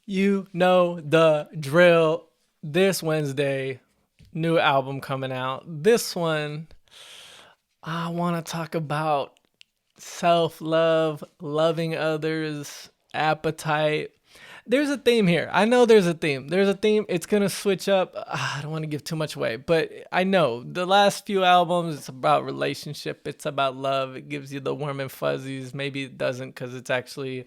You know the drill. This Wednesday, new album coming out. This one, I want to talk about self love, loving others, appetite. There's a theme here. I know there's a theme. There's a theme. It's going to switch up. I don't want to give too much away, but I know the last few albums, it's about relationship. It's about love. It gives you the warm and fuzzies. Maybe it doesn't because it's actually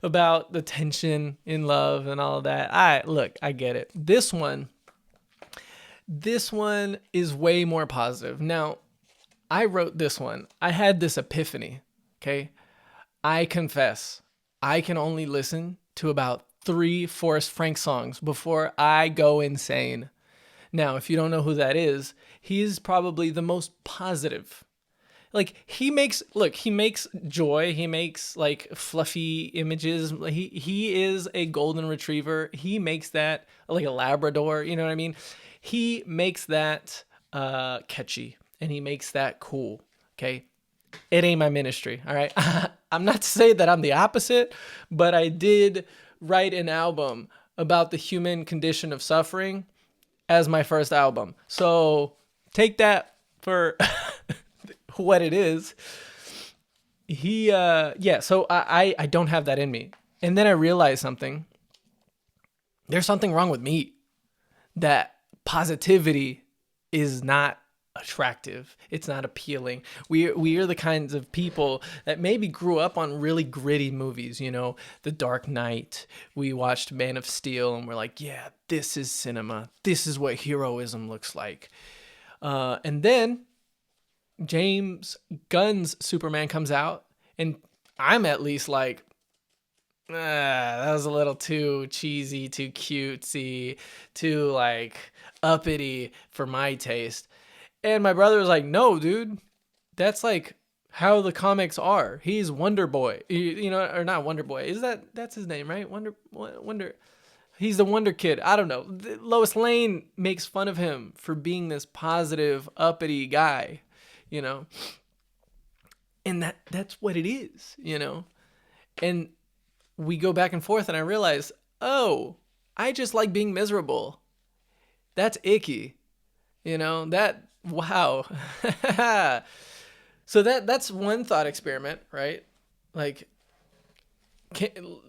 about the tension in love and all of that. I get it. This one is way more positive. Now, I wrote this one. I had this epiphany. Okay. I confess, I can only listen to about 3 Forrest Frank songs before I go insane. Now, if you don't know who that is, he's probably the most positive. Like he makes joy, he makes like fluffy images. He is a golden retriever. He makes that like a Labrador, you know what I mean? He makes that catchy and he makes that cool. Okay. It ain't my ministry. All right. I'm not to say that I'm the opposite, but I did write an album about the human condition of suffering as my first album. So take that for what it is. So I don't have that in me. And then I realized something. There's something wrong with me. That positivity is not attractive. It's not appealing. We are the kinds of people that maybe grew up on really gritty movies, The Dark Knight. We watched Man of Steel and we're like, yeah, this is cinema. This is what heroism looks like. And then James Gunn's Superman comes out, and I'm at least like, that was a little too cheesy, too cutesy, too like uppity for my taste. And my brother was like, no, dude, that's like how the comics are. He's Wonder Boy, or not Wonder Boy. That's his name, right? Wonder. He's the Wonder Kid. I don't know. Lois Lane makes fun of him for being this positive, uppity guy, you know. And that's what it is, And we go back and forth and I realize, oh, I just like being miserable. That's icky. Wow. So that's one thought experiment, right? Like,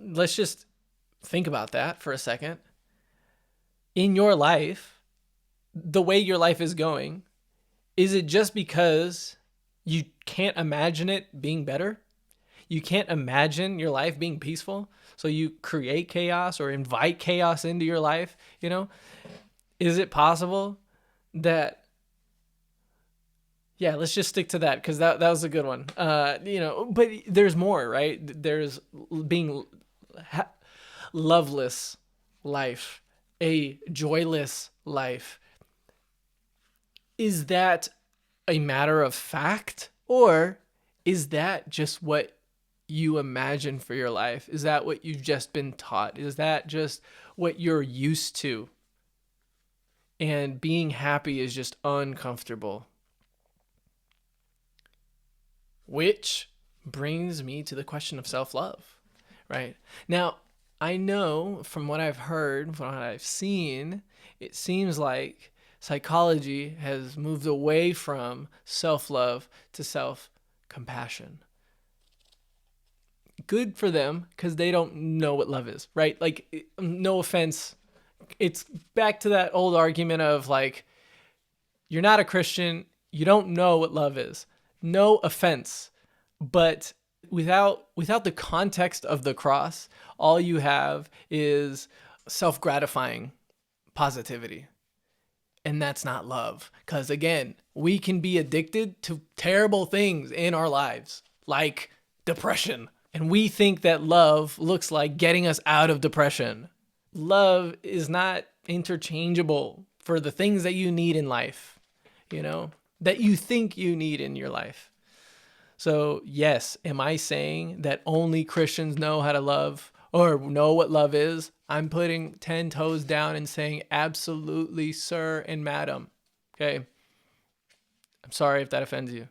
let's just think about that for a second. In your life, the way your life is going, is it just because you can't imagine it being better? You can't imagine your life being peaceful, so you create chaos or invite chaos into your life, Is it possible that, yeah, let's just stick to that because that was a good one. But there's more, right? There's being loveless life, a joyless life. Is that a matter of fact, or is that just what you imagine for your life? Is that what you've just been taught? Is that just what you're used to? And being happy is just uncomfortable. Which brings me to the question of self-love, right? Now, I know from what I've heard, from what I've seen, it seems like psychology has moved away from self-love to self-compassion. Good for them because they don't know what love is, right? Like, no offense. It's back to that old argument of like, you're not a Christian. You don't know what love is. No offense. But without the context of the cross, all you have is self-gratifying positivity. And that's not love. Because again, we can be addicted to terrible things in our lives, like depression. And we think that love looks like getting us out of depression. Love is not interchangeable for the things that you need in life, that you think you need in your life. So yes, am I saying that only Christians know how to love or know what love is? I'm putting 10 toes down and saying absolutely, sir and madam. Okay. I'm sorry if that offends you.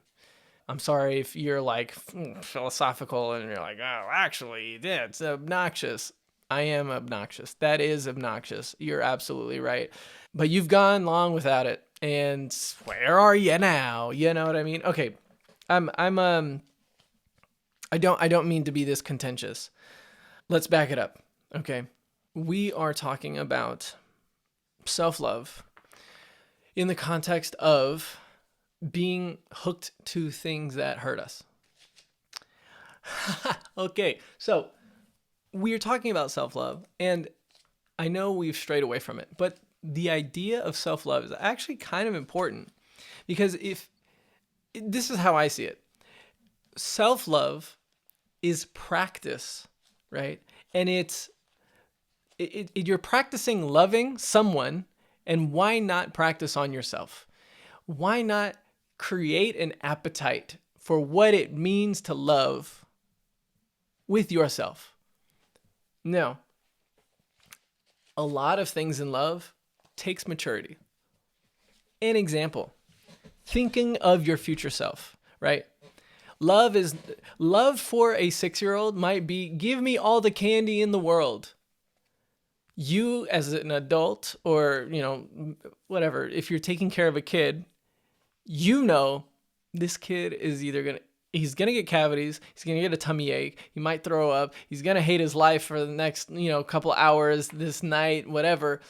I'm sorry if you're like philosophical and you're like, oh, actually, yeah, it's obnoxious. I am obnoxious. That is obnoxious. You're absolutely right. But you've gone long without it. And where are you now? You know what I mean? Okay. I don't mean to be this contentious. Let's back it up. Okay. We are talking about self-love in the context of being hooked to things that hurt us. Okay. So we're talking about self-love, and I know we've strayed away from it, but the idea of self-love is actually kind of important, because if this is how I see it, self-love is practice, right? And you're practicing loving someone, and why not practice on yourself? Why not create an appetite for what it means to love with yourself? Now, a lot of things in love takes maturity. An example, thinking of your future self, right? Love for a 6-year-old might be, give me all the candy in the world. You as an adult, or, whatever, if you're taking care of a kid, this kid is he's going to get cavities. He's going to get a tummy ache. He might throw up. He's going to hate his life for the next, couple hours this night, whatever.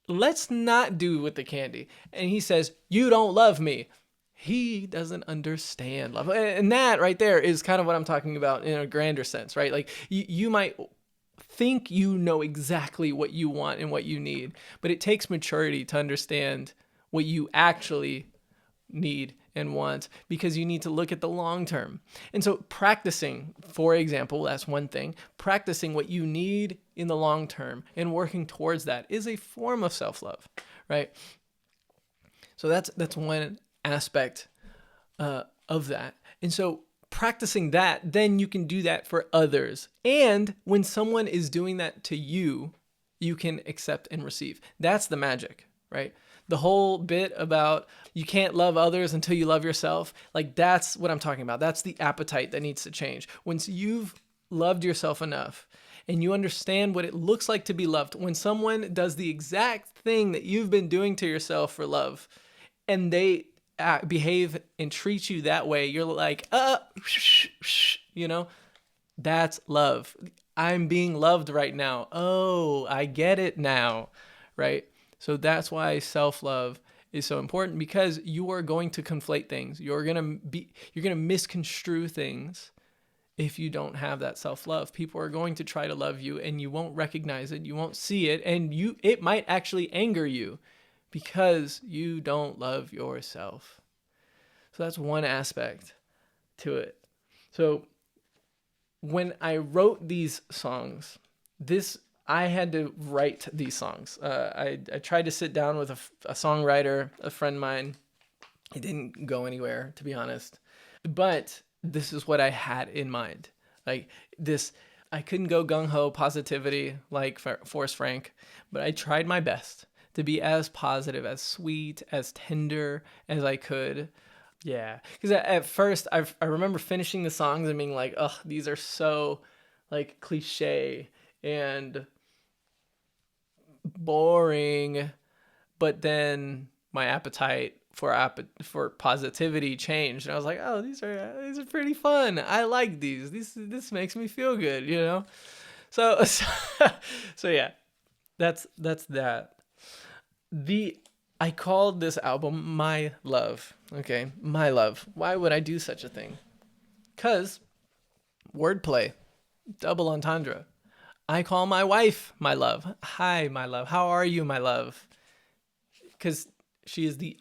Let's not do with the candy. And he says, you don't love me. He doesn't understand love. And that right there is kind of what I'm talking about in a grander sense, right? Like you might think you know exactly what you want and what you need, but it takes maturity to understand what you actually need and want, because you need to look at the long term. And so practicing, for example, that's one thing, practicing what you need in the long term and working towards that is a form of self-love, right? So that's one aspect of that. And so practicing that, then you can do that for others. And when someone is doing that to you, you can accept and receive. That's the magic, right? The whole bit about you can't love others until you love yourself, like that's what I'm talking about. That's the appetite that needs to change. Once you've loved yourself enough and you understand what it looks like to be loved, when someone does the exact thing that you've been doing to yourself for love, and they behave and treat you that way, you're like, that's love. I'm being loved right now. Oh, I get it now, right? So that's why self-love is so important, because you are going to conflate things. You're going to misconstrue things if you don't have that self-love. People are going to try to love you and you won't recognize it. You won't see it. And it might actually anger you because you don't love yourself. So that's one aspect to it. So when I wrote these songs, I had to write these songs. I tried to sit down with a songwriter, a friend of mine. It didn't go anywhere, to be honest. But this is what I had in mind. Like this, I couldn't go gung-ho positivity like Forrest Frank, but I tried my best to be as positive, as sweet, as tender as I could. Yeah, because at first I remember finishing the songs and being like, "Oh, these are so like cliche and boring," but then my appetite for positivity changed, and I was like, "Oh, these are pretty fun. I like these. This makes me feel good, you know." So yeah, that's that. I called this album My Love. Okay, My Love. Why would I do such a thing? 'Cause wordplay, double entendre. I call my wife my love. Hi, my love. How are you, my love? Because she is the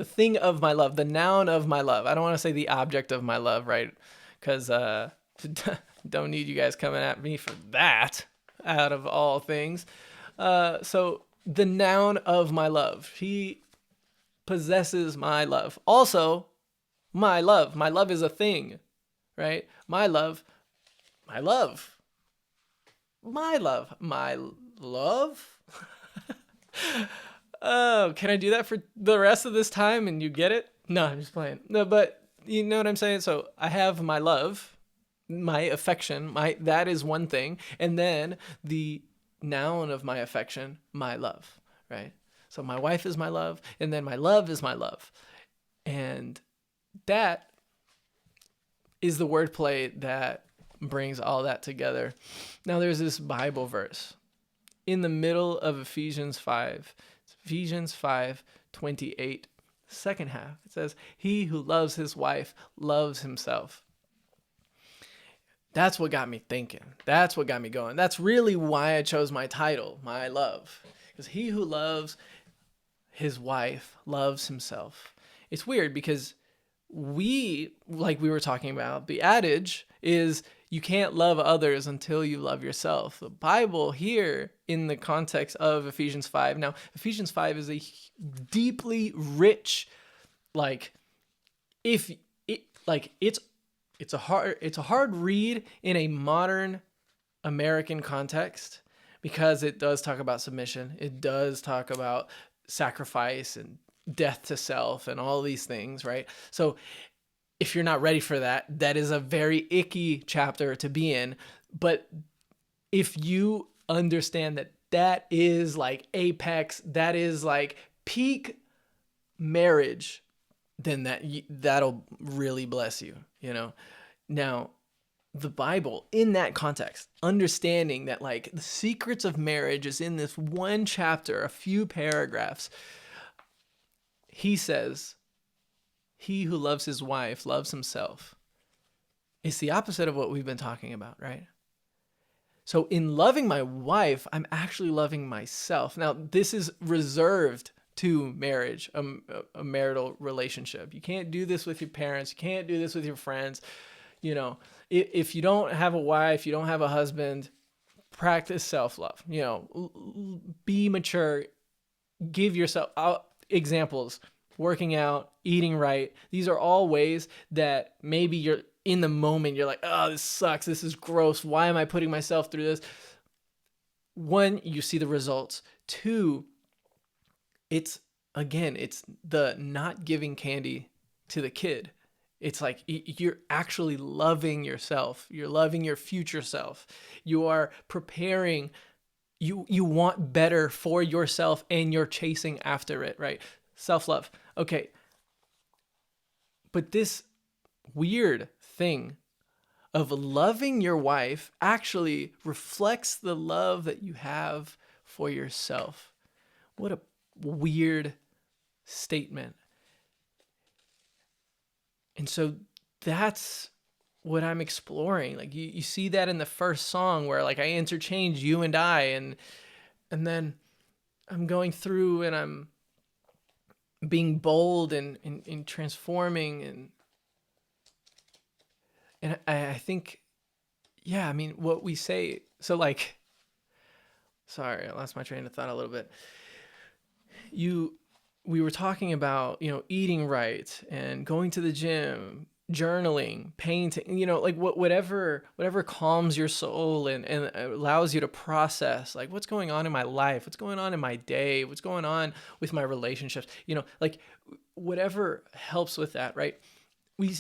thing of my love, the noun of my love. I don't want to say the object of my love, right? Because don't need you guys coming at me for that, out of all things. So the noun of my love. She possesses my love. Also, my love. My love is a thing, right? My love. My love. My love. My love? Oh, can I do that for the rest of this time and you get it? No, I'm just playing. No, but you know what I'm saying? So I have my love, my affection, that is one thing. And then the noun of my affection, my love, right? So my wife is my love, and then my love is my love. And that is the wordplay that brings all that together. Now there's this Bible verse in the middle of Ephesians 5. It's Ephesians 5:28, second half. It says, "He who loves his wife loves himself." That's what got me thinking. That's what got me going. That's really why I chose my title, My Love. Because he who loves his wife loves himself. It's weird because like we were talking about, the adage is you can't love others until you love yourself. The Bible here in the context of Ephesians 5. Now, Ephesians 5 is a deeply rich, it's a hard read in a modern American context because it does talk about submission. It does talk about sacrifice and death to self and all these things, right? So if you're not ready for that, that is a very icky chapter to be in. But if you understand that that is like apex, that is like peak marriage, then that'll really bless you, you know? Now, the Bible in that context, understanding that like the secrets of marriage is in this one chapter, a few paragraphs. He says, he who loves his wife loves himself. It's the opposite of what we've been talking about, right? So in loving my wife, I'm actually loving myself. Now, this is reserved to marriage, a marital relationship. You can't do this with your parents. You can't do this with your friends. You know, if you don't have a wife, you don't have a husband, practice self-love. You know, be mature. Give yourself examples, working out, eating right. These are all ways that maybe you're in the moment, you're like, oh, this sucks. This is gross. Why am I putting myself through this? One, you see the results. Two, it's the not giving candy to the kid. It's like you're actually loving yourself. You're loving your future self. You are preparing. You want better for yourself and you're chasing after it, right? Self-love. Okay. But this weird thing of loving your wife actually reflects the love that you have for yourself. What a weird statement. And so that's what I'm exploring. Like you see that in the first song where like I interchange you and I, and then I'm going through and I'm being bold and transforming and I think, yeah, I mean, what we say, so like, sorry, I lost my train of thought a little bit. We were talking about, you know, eating right and going to the gym, journaling, painting, you know, like whatever calms your soul and allows you to process like what's going on in my life, what's going on in my day, what's going on with my relationships, you know, like whatever helps with that, right? We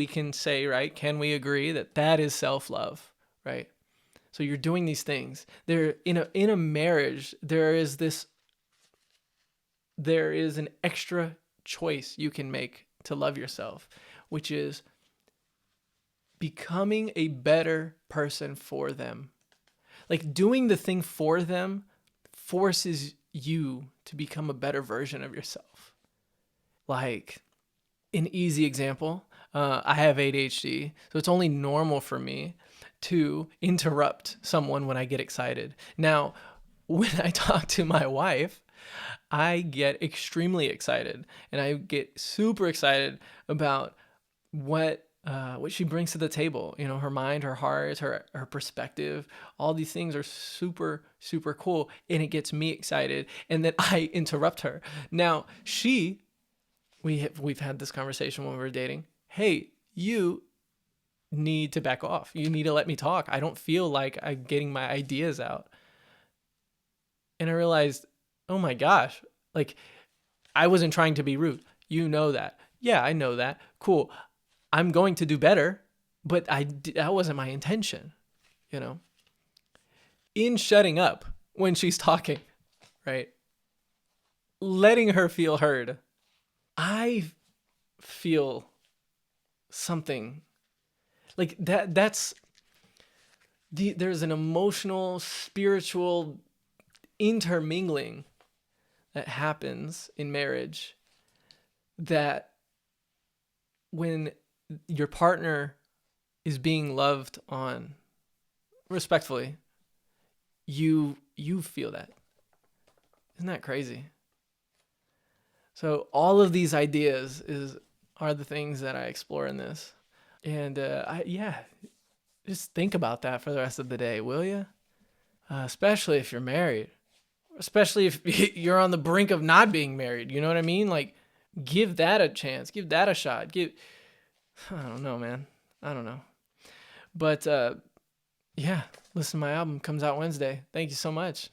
can say, right? Can we agree that that is self-love, right? So you're doing these things. There in a marriage, there is an extra choice you can make to love yourself, which is becoming a better person for them. Like doing the thing for them forces you to become a better version of yourself. Like an easy example, I have ADHD, so it's only normal for me to interrupt someone when I get excited. Now, when I talk to my wife, I get extremely excited and I get super excited about what she brings to the table. You know, her mind, her heart, her perspective, all these things are super, super cool. And it gets me excited. And then I interrupt her. Now, we've had this conversation when we were dating. Hey, you need to back off. You need to let me talk. I don't feel like I'm getting my ideas out. And I realized, oh my gosh, like I wasn't trying to be rude. You know that. Yeah, I know that. Cool. I'm going to do better. But that wasn't my intention, you know. In shutting up when she's talking, right? Letting her feel heard. I feel something like that's there's an emotional, spiritual intermingling that happens in marriage that when your partner is being loved on respectfully, you feel that. Isn't that crazy? So all of these ideas are the things that I explore in this. And just think about that for the rest of the day, will you? Especially if you're married, especially if you're on the brink of not being married. You know what I mean? Like, give that a chance. Give that a shot. I don't know, man. I don't know. But listen to my album. Comes out Wednesday. Thank you so much.